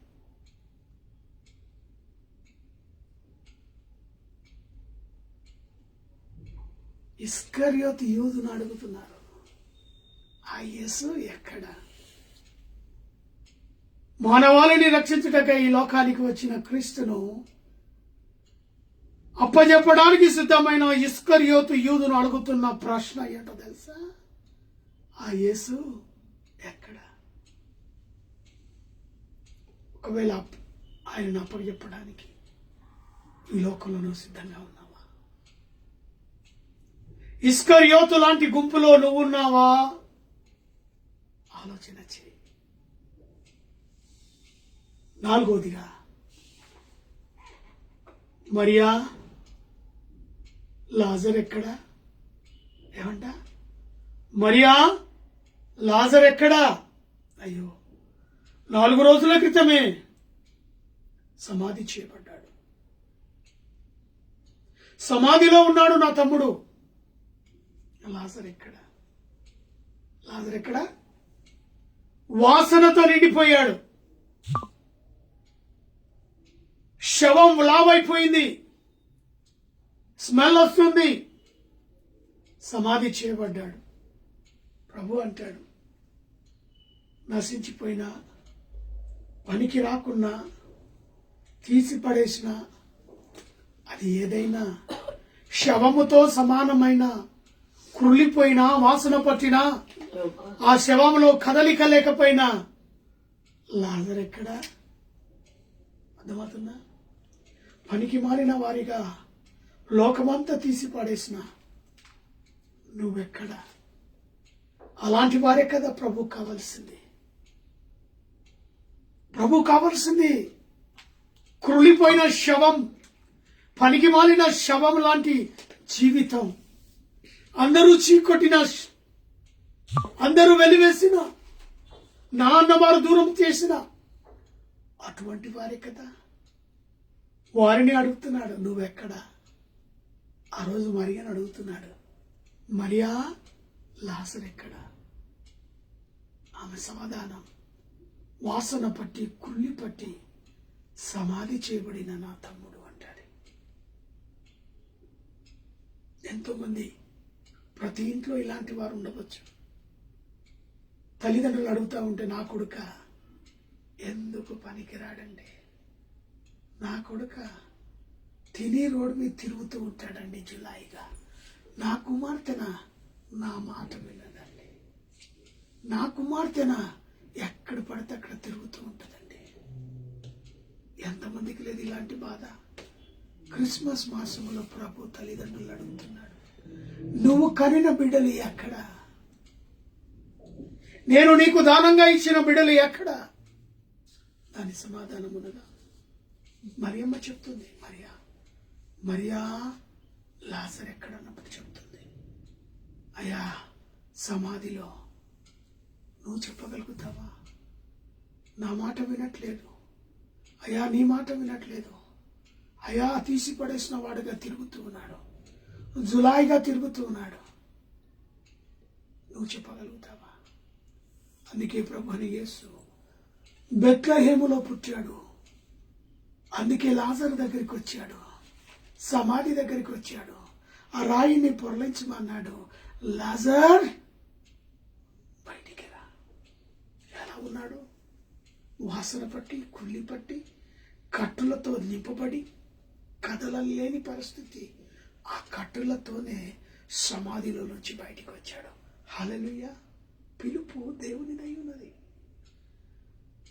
ఇస్కరియోతు యూదును అడుగుతున్నారు. ఆ యేసు ఎక్కడ? మానవాళిని రక్షించుటకై ఈ లోకానికి వచ్చిన క్రీస్తును అప్పజెప్పడానికి సిద్ధమైన ఇస్కరియోతు యూదును అడుగుతున్న ప్రశ్న ఏంటో తెలుసా? ఆ యేసు ఎక్కడ? ఒకవేళ ఆయనను అప్పచెప్పడానికి ఈ లోకంలో నువ్వు సిద్ధంగా ఉన్నావా? ఇస్కరియోతు లాంటి గుంపులో నువ్వున్నావా? ఆలోచన చేయి. నాలుగోదిగా, మరియా లాజర్ ఎక్కడా? ఏమంట? మరియా లాజర్ ఎక్కడా? అయ్యో, 4 రోజుల క్రితమే సమాధి చేయబడ్డాడు. సమాధిలో ఉన్నాడు నా తమ్ముడు. లాజర్ ఎక్కడా? లాజర్ ఎక్కడా? వాసనతో నిండిపోయాడు. శవం లావైపోయింది, స్మెల్ వస్తుంది, సమాధి చేయబడ్డాడు. ప్రభు అంటాడు, నశించిపోయినా, పనికి రాకున్నా, తీసి పడేసిన అది ఏదైనా శవముతో సమానమైన, కుళ్ళిపోయినా, వాసన పట్టినా, ఆ శవంలో కదలిక లేకపోయినా లాజర్ ఎక్కడా? అర్థమవుతుందా? పనికి మారిన వారిగా లోకమంతా తీసి పడేసిన నువ్వెక్కడా? అలాంటి వారే కదా ప్రభు కావాల్సింది. ప్రభు కావాల్సింది కృలిపోయిన శవం, పనికి మాలిన శవం లాంటి జీవితం. అందరూ చీకొట్టిన, అందరూ వెలివేసిన, నా అన్నవారు దూరం చేసిన అటువంటి వారే కదా. వారిని అడుగుతున్నాడు, నువ్వెక్కడా? ఆ రోజు మరియని అడుగుతున్నాడు, మరియా లాజర్ ఎక్కడా? ఆమె సమాధానం, వాసన పట్టి, కుళ్ళి పట్టి సమాధి చేయబడిన నా తమ్ముడు అంటాడు. ఎంతోమంది, ప్రతి ఇంట్లో ఇలాంటి వారు ఉండవచ్చు. తల్లిదండ్రులు అడుగుతూ ఉంటే, నా కొడుక ఎందుకు పనికిరాడండి, నా కొడుక తిని రోడ్డు మీద తిరుగుతూ ఉంటాడండి జులాయిగా, నా కుమార్తెన నా మాట వినదండి, నా కుమార్తెన ఎక్కడ పడితే అక్కడ తిరుగుతూ ఉంటుందండి. ఎంతమందికి లేదు ఇలాంటి బాధ? క్రిస్మస్ మాసంలో ప్రభు తల్లిదండ్రులు అడుగుతున్నాడు, నువ్వు కనిన బిడ్డలు ఎక్కడ? నేను నీకు దానంగా ఇచ్చిన బిడ్డలు ఎక్కడ? దాని సమాధానమునగా మరియమ్మ చెప్తుంది, మరియా లాజర్ ఎక్కడన్నప్పుడు చెప్తుంది, అయ్యా సమాధిలో. నువ్వు చెప్పగలుగుతావా? నా మాట వినట్లేదు అయ్యా, నీ మాట వినట్లేదు అయ్యా, తీసి పడేసిన వాడుగా తిరుగుతూ ఉన్నాడు, జులాయిగా తిరుగుతూ ఉన్నాడు. నువ్వు చెప్పగలుగుతావా? అందుకే ప్రభుని యేసు బెత్లెహేములో పుట్టాడు. అందుకే లాజరు దగ్గరికి వచ్చాడు, సమాధి దగ్గరికి వచ్చాడు, ఆ రాయిని పొరలించమన్నాడు. లాజర్ బయటికి రా. ఎలా ఉన్నాడు? వాసన పట్టి, కుళ్ళి పట్టి, కట్టులతో నింపబడి, కదలలేని పరిస్థితి. ఆ కట్టులతోనే సమాధిలో నుంచి బయటికి వచ్చాడు. హల్లెలూయా! పిలుపు దేవునిదై ఉన్నది.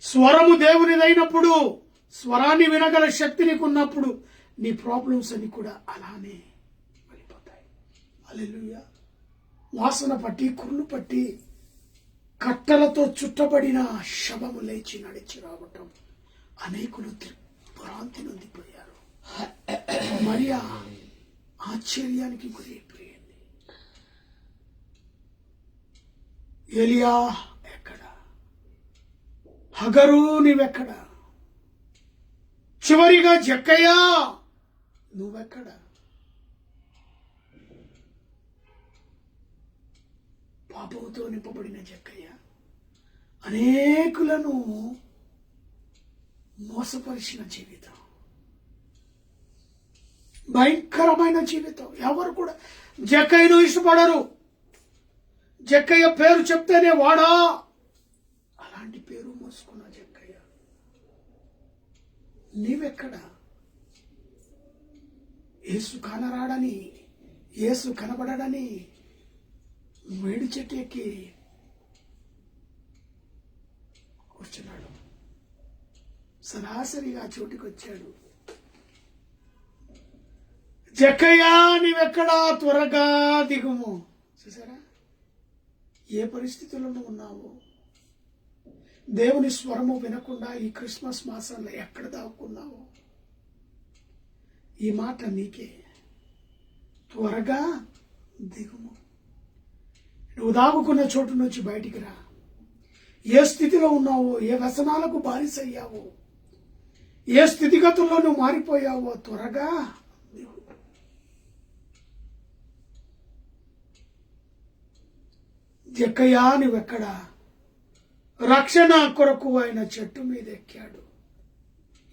స్వరము దేవునిదైనప్పుడు, స్వరాన్ని వినగల శక్తి నీకు ఉన్నప్పుడు, నీ ప్రాబ్లమ్స్ అని కూడా అలానే వెళ్ళిపోతాయి. హల్లెలూయా! వాసన పట్టి, కుళ్ళు పట్టి, కట్టలతో చుట్టబడిన శవము లేచి నడిచి రావటం అనేకులు భ్రాంతి నొందిపోయారు. మరియా ఆశ్చర్యానికి గురైపోయింది. ఎలియా ఎక్కడ? హగరు నీవెక్కడ? చివరిగా జక్కయ్యా నువ్వెక్కడ? పాపంతో నింపబడిన జక్కయ్య అనేకులను మోసపరిచిన జీవితం, భయంకరమైన జీవితం. ఎవరు కూడా జక్కయ్యను ఇష్టపడరు. జక్కయ్య పేరు చెప్తేనే వాడా, అలాంటి పేరు మోసుకున్న జక్కయ్య. నీవెక్కడ? యేసు కానరాడని, యేసు కనబడడని వేడి చెట్టు ఎక్కి కూర్చున్నాడు. సరాసరిగా చోటికి వచ్చాడు. జక్కయ్యా నీవెక్కడా, త్వరగా దిగుము. చూసారా ఏ పరిస్థితుల్లో ఉన్నావు? దేవుని స్వరము వినకుండా ఈ క్రిస్మస్ మాసంలో ఎక్కడ దాక్కున్నావు? ఈ మాట నీకే. త్వరగా దిగుము. నువ్వు దాగుకున్న చోటు నుంచి బయటికి రా. ఏ స్థితిలో ఉన్నావో, ఏ వ్యసనాలకు బానిసయ్యావో, ఏ స్థితిగతుల్లో నువ్వు మారిపోయావో త్వరగా దిగు. జక్కయ్యా నువ్వెక్కడా? రక్షణ కొరకు ఆయన చెట్టు మీద ఎక్కాడు.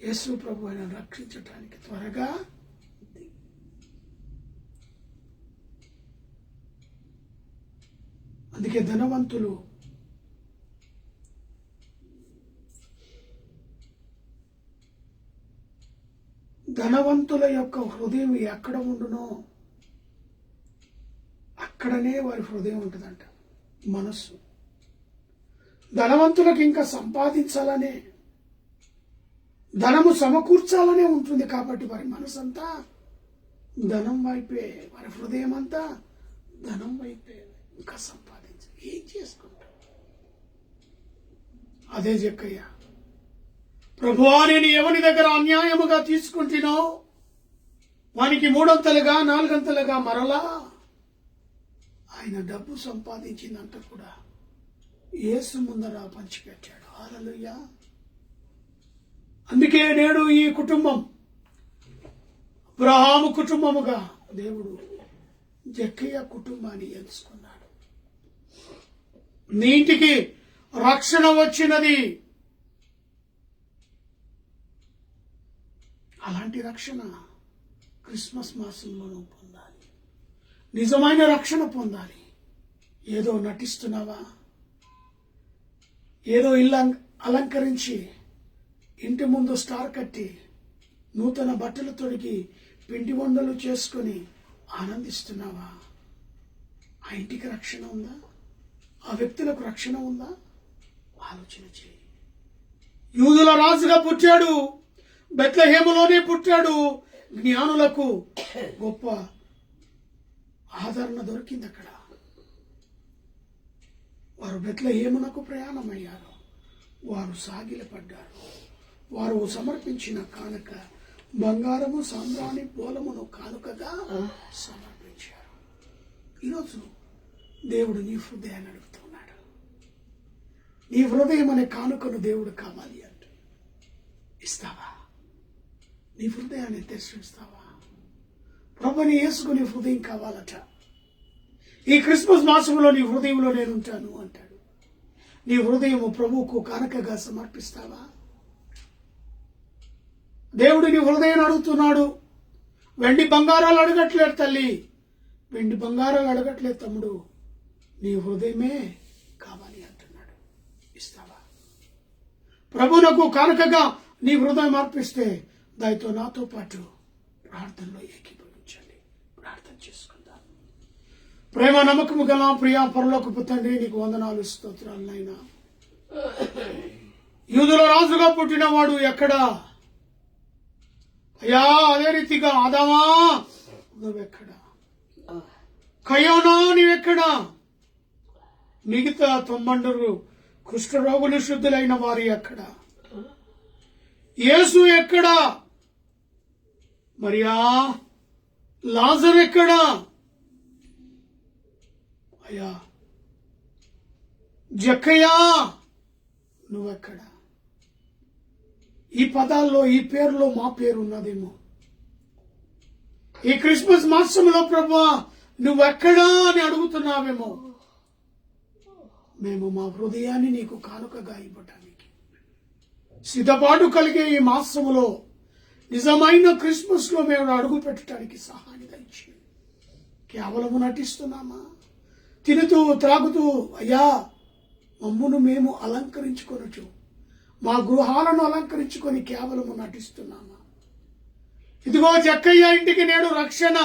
యేసు ప్రభు ఆయన రక్షించటానికి త్వరగా దిగు. అందుకే ధనవంతుల యొక్క హృదయం ఎక్కడ ఉండునో అక్కడనే వారి హృదయం ఉంటుందంట, మనస్సు. ధనవంతులకు ఇంకా సంపాదించాలనే, ధనము సమకూర్చాలనే ఉంటుంది. కాబట్టి వారి మనసంతా ధనం వైపే, వారి హృదయం అంతా ధనం వైపే. ఇంకా సంపాదించాలి, ఏం చేసుకుంటాం? అదే జక్కయ్య, ప్రభువా నేను ఎవరి దగ్గర అన్యాయముగా తీసుకుంటున్నాో వానికి 3 4 మరలా ఆయన డబ్బు సంపాదించిందంట కూడా యేసు ముందర పంచిపెట్టాడు. హల్లెలూయా. అందుకే నేడు ఈ కుటుంబం అబ్రహాము కుటుంబముగా దేవుడు జక్కయ్య కుటుంబాన్ని ఎంచుకున్నాడు. నీ ఇంటికి రక్షణ వచ్చినది. అలాంటి రక్షణ క్రిస్మస్ మాసంలోనూ పొందాలి. నిజమైన రక్షణ పొందాలి. ఏదో నటిస్తున్నావా? ఏదో ఇల్లు అలంకరించి ఇంటి ముందు స్టార్ కట్టి నూతన బట్టలు తొడిగి పిండి వంటలు చేసుకొని ఆనందిస్తున్నావా? ఆ ఇంటికి రక్షణ ఉందా? ఆ వ్యక్తులకు రక్షణ ఉందా? ఆలోచన చేయి. యూదుల రాజుగా పుట్టాడు, బెత్లెహేములోనే పుట్టాడు. జ్ఞానులకు గొప్ప ఆదరణ దొరికింది అక్కడ. వారు బెత్లెహేమునకు ప్రయాణమయ్యారు. వారు సాగిలపడ్డారు. వారు సమర్పించిన కానుక బంగారము, సాంబ్రాణి, పూలమును కానుకగా సమర్పించారు. ఈరోజు దేవుడు నీ హృదయాన్ని అడుగుతున్నాడు. నీ హృదయం అనే కానుకను దేవుడు కావాలి అంట. ఇస్తావా? నీ హృదయాన్ని దర్శిస్తావా? ప్రభుని యేసుకు నీ హృదయం కావాలట. ఈ క్రిస్మస్ మాసంలో నీ హృదయంలో నేను ఉంటాను అంటాడు. నీ హృదయము ప్రభువుకు కానుకగా సమర్పిస్తావా? దేవుడు నీ హృదయాన్ని అడుగుతున్నాడు. వెండి బంగారాలు అడగట్లేదు తల్లి, వెండి బంగారాలు అడగట్లేదు తమ్ముడు. నీ హృదయమే కావాలి అంటున్నాడు. ఇస్తావా? ప్రభువునకు కానుకగా నీ హృదయం అర్పిస్తే దానితో నాతో పాటు ప్రార్థనలో ఏకీభవించండి. ప్రార్థన చేసుకుందాం. ప్రేమ నమ్మకము గల ప్రియా పరలోకపు తండ్రి, నీకు వందనాలు, స్తోత్రాలు నాయనా. యూదుల రాజుగా పుట్టినవాడు ఎక్కడా? అయ్యా అదే రీతిగా ఆదామా నువ్వెక్కడా? కయోనా నీవెక్కడా? మిగతా 90 కుష్ఠరోగులు శుద్ధులైన వారి ఎక్కడా? యేసు ఎక్కడా? మరియా లాజరు ఎక్కడా? అయ్యా జక్కయ్యా నువ్వెక్కడా? ఈ పదాల్లో, ఈ పేరులో మా పేరు ఉన్నదేమో. ఈ క్రిస్మస్ మాసంలో ప్రభువా నువ్వెక్కడా అని అడుగుతున్నావేమో. మేము మా హృదయాన్ని నీకు కానుకగా ఇవ్వటానికి సిద్ధపాటు కలిగే ఈ మాసములో నిజమైన క్రిస్మస్ లో మేము అడుగు పెట్టడానికి సహాయం దయచేయండి. కేవలము నటిస్తున్నామా? తినుతూ త్రాగుతూ అయ్యా మమ్మును మేము అలంకరించుకొనొచ్చు, మా గృహాలను అలంకరించుకొని కేవలము నటిస్తున్నామా? ఇదిగో జక్కయ్య ఇంటికి నేడు రక్షణ,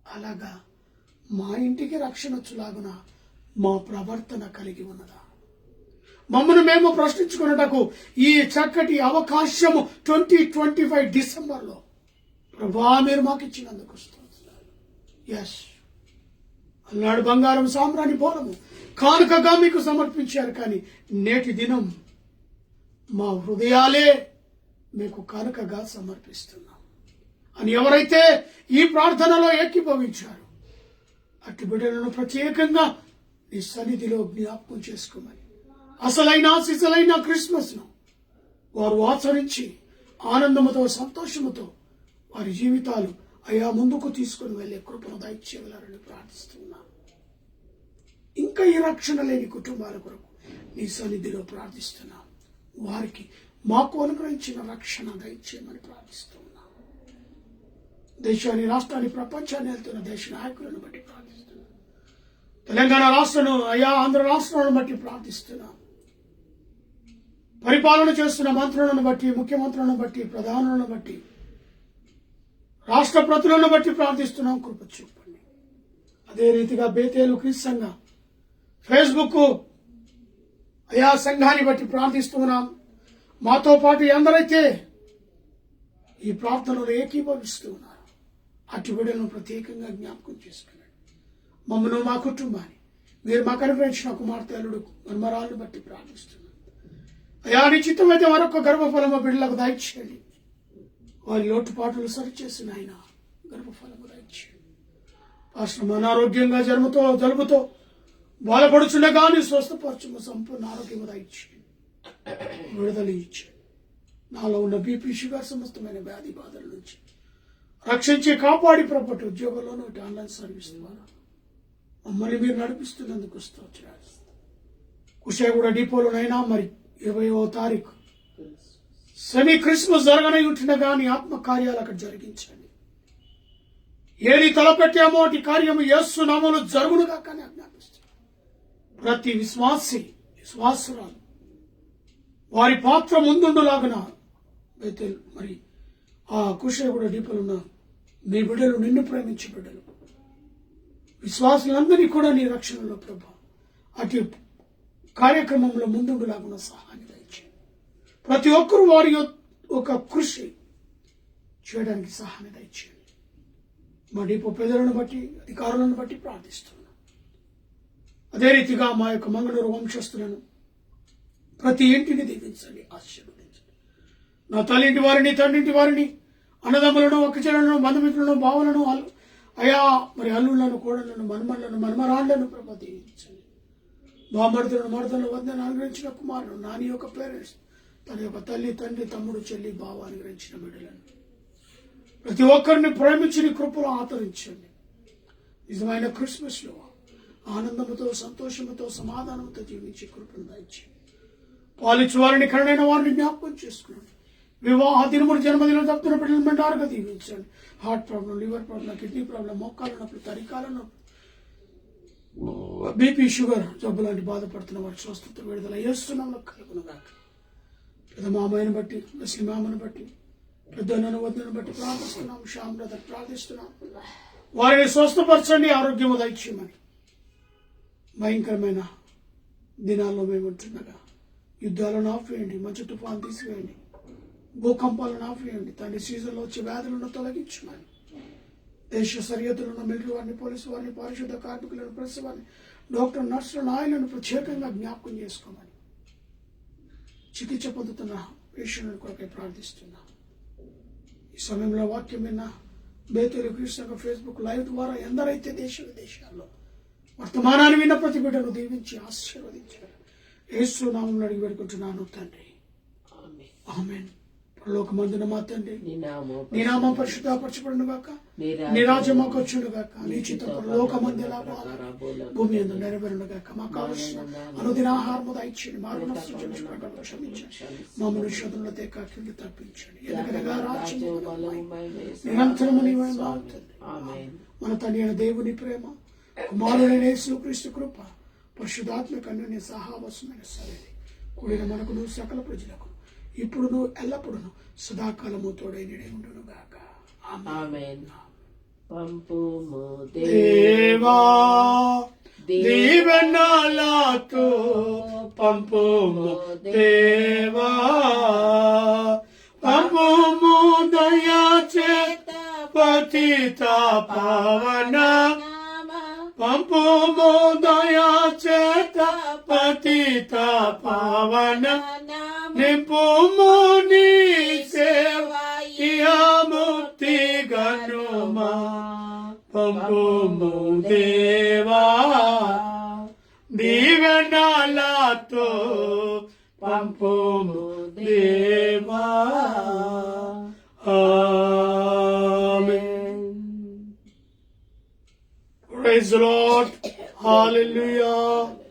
అలాగా మా ఇంటికి రక్షణ వచ్చులాగున మా ప్రవర్తన కలిగి ఉన్నదా? మమ్మల్ని మేము ప్రశ్నించుకున్నటకు ఈ చక్కటి అవకాశము 2025 డిసెంబర్లో ప్రభా మీరు మాకు ఇచ్చినందుకు ఎస్ అన్నాడు బంగారం సామ్రాణి బోలము కానుకగా మీకు సమర్పించారు, కానీ నేటి దినం మా హృదయాలే మీకు కానుకగా సమర్పిస్తున్నాం అని ఎవరైతే ఈ ప్రార్థనలో ఏకీభవించారు అట్టి బిడ్డలను ప్రత్యేకంగా నీ సన్నిధిలో జ్ఞాపకం చేసుకోమని, అసలైన సిసలైన క్రిస్మస్ ను వారు ఆచరించి ఆనందముతో సంతోషముతో వారి జీవితాలు అయా ముందుకు తీసుకుని వెళ్లే కృపను దయచేయగలరని ప్రార్థిస్తున్నాను. ఇంకా ఈ రక్షణ లేని కుటుంబాల కొరకు నీ సన్నిధిలో ప్రార్థిస్తున్నాం. వారికి మాకు అనుగ్రహించిన రక్షణ దయచేయమని ప్రార్థిస్తున్నాం. దేశాన్ని, రాష్ట్రాన్ని, ప్రపంచాన్ని వెళ్తున్న దేశ నాయకులను బట్టి ప్రార్థిస్తున్నాం. తెలంగాణ రాష్ట్రం, అయా ఆంధ్ర రాష్ట్రాలను బట్టి ప్రార్థిస్తున్నాం. పరిపాలన చేస్తున్న మంత్రులను బట్టి, ముఖ్యమంత్రులను బట్టి, ప్రధానులను బట్టి, రాష్ట్ర ప్రతులను బట్టి ప్రార్థిస్తున్నాం. కృప చూపండి. అదే రీతిగా బేతేలు క్రీస్తు సంఘం ఫేస్బుక్ అయా సంఘాన్ని బట్టి ప్రార్థిస్తున్నాం. మాతో పాటు ఎందరైతే ఈ ప్రార్థనలో ఏకీభవిస్తూ ఉన్నారు అటు బిడ్డలను ప్రత్యేకంగా జ్ఞాపకం చేసుకున్నాడు. మమ్మను, మా కుటుంబాన్ని మీరు మాకు అనుగ్రహించిన కుమార్తె, అల్లుడు, మన్మరాలను బట్టి ప్రార్థిస్తున్నాం. అయా నిశ్చితమైతే మరొక గర్భఫలము బిడ్డలకు దయచేయండి. వారి లోటుపాటులు సరిచేసిన ఆయన గర్భఫలము దయచేయండి. పాస్టర్ అనారోగ్యంగా జలుబుతో బాధపడుచుండగాని స్వస్థపరచుము, సంపూర్ణ ఆరోగ్యము దయచేయండి, విడుదల ఇచ్చేయండి. నాలో ఉన్న బీపీ, షుగర్, సమస్తమైన వ్యాధి బాధల నుంచి రక్షించి కాపాడి ప్రభుత్వ ఉద్యోగంలోనూ ఆన్లైన్ సర్వీస్ ద్వారా మమ్మల్ని మీరు నడిపిస్తున్నందుకు స్తోత్రాలు. కుషాగూడ డిపోలోనైనా మరి 20వ తారీఖు సెమీ క్రిస్మస్ జరగనై ఉంటుండగా నీ ఆత్మ కార్యాలు అక్కడ జరిగించండి. ఏది తలపెట్టామో అటు కార్యము యేసు నామములో జరుగునుగా కానీ ఆజ్ఞాపిస్తుంది. ప్రతి విశ్వాసురాలు వారి పాత్ర ముందుండులాగున బేతేల్ మరి ఆ కుషాగూడ డిపోలో ఉన్న నీ బిడ్డలు, నిన్ను ప్రేమించే బిడ్డలు, విశ్వాసులందరినీ కూడా నీ రక్షణలో ప్రభా అటు కార్యక్రమంలో ముందుండులాగున సహాయం దయచేయండి. ప్రతి ఒక్కరూ వారి ఒక కృషి చేయడానికి సహాయం దయచేయండి. మా డిపో పెద్దలను బట్టి, అధికారులను బట్టి ప్రార్థిస్తున్నాను. అదే రీతిగా మా యొక్క మంగళూరు వంశస్థులను ప్రతి ఇంటిని దీవించండి, ఆశీర్వదించండి. నా తల్లింటి వారిని, తండ్రింటి వారిని, అన్నదమ్ములను, అక్కచెలను, బంధుమిత్రులను, బావులను, అయా మరి అల్లుళ్లను, కోడళ్లను, మన్మలను, మన్మరాళ్లను ప్రభ దీవించండి. బామర్దులను, మర్దలను, వద్దను అనుగ్రహించిన కుమారుడు, నాని యొక్క పేరెంట్స్, తన యొక్క తల్లి, తండ్రి, తమ్ముడు, చెల్లి, బావ అనుగ్రహించిన బిడ్డలను ప్రతి ఒక్కరిని ప్రేమించి కృపలో ఆదరించండి. నిజమైన క్రిస్మస్ లో ఆనందముతో, సంతోషముతో, సమాధానంతో జీవించి కృపను దయచేయండి. పాలించు వారిని, కరుణైన వారిని జ్ఞాపకం చేసుకున్నాను. వివాహ దినములు, జన్మదినం తప్పుతున్న బిడ్డలను మెండారుగా దీవించండి. Heart problem, liver problem, kidney problem, మోకాళ్ళ నొప్పులు, తరికాల నొప్పులు, బీపీ, షుగర్ జబ్బు లాంటి బాధపడుతున్న వారి స్వస్థత విడుదల చేస్తున్నాంలో కలుగునుగాక. పెద్ద మామయ్యను బట్టి, ముస్లిం మామను బట్టి, పెద్దలను, వద్దను బట్టి ప్రార్థిస్తున్నాం. శ్యామ్రత ప్రార్థిస్తున్నాం. వారిని స్వస్థపరచండి, ఆరోగ్యము దయచేయమని. భయంకరమైన దినాల్లో మేము ఉంటుండగా యుద్ధాలను ఆపేయండి, మంచు తుఫాను తీసివేయండి, భూకంపాలను ఆపేయండి. తండ్రి సీజన్లో వచ్చే వ్యాధులను తొలగించమని. దేశ సరిహద్దులను, మిలిటరీ వారిని, పోలీసు వారిని, పారిశుద్ధ కార్మికులను, ప్రెస్ వారిని, డాక్టర్, నర్సులను, ఆయనను ప్రత్యేకంగా జ్ఞాపకం చేసుకోమని. చికిత్స పొందుతున్న పేషెంట్ల కొరకై ప్రార్థిస్తున్నా. ఈ సమయంలో వాక్యం విన్న బేతేలు క్రీస్తు ఫేస్బుక్ లైవ్ ద్వారా ఎందరైతే దేశ విదేశాల్లో వర్తమానాన్ని విన్న ప్రతి బిడ్డను దీవించి ఆశీర్వదించారు. యేసు నామములో అడిగి వేడుకుంటున్నాను తండ్రి, ఆమేన్. పరలోకమందున మా తండ్రి, నీ నామం పరిశుద్ధపరచబడును గాక, నీ రాజ్యం మాకు వచ్చును గాక, నీ చిత్తం పరలోకమందు ఎలాగో భూమి యందు నెరవేరును గాక. మాకు కావలసిన అనుదిన ఆహారము దయచేయండి. మా రుణ ప్రకారం క్షమించండి. మమ్మల్ని శోధనలో తేకాకి తప్పించండి. ఎందుకనగా రాజ్యము నిరంతరము నీవే మారుతుంది. మన తండ్రి అయిన దేవుని ప్రేమ, కుమారుడైన యేసుక్రీస్తు కృప, పరిశుద్ధాత్మక అన్యోన్య సహవాసమైన సన్నిధి కూడిన మనకును సకల ప్రజలకు ఇప్పుడు ఎల్లప్పుడూ సదాకాలము తోడై ఉండును గాక. ఆమేన్. పంపుము దేవా దీవెనలతో పంపుము దేవా పంపుము దయా చేత పతిత పావన పంపుము దయా చేత పతిత పావన నింపుము నీ సేవ ముక్తి గనుమా పంపుము దేవా దీవెనలతో పంపుము దేవా ఆమేన్. Praise the Lord. Hallelujah.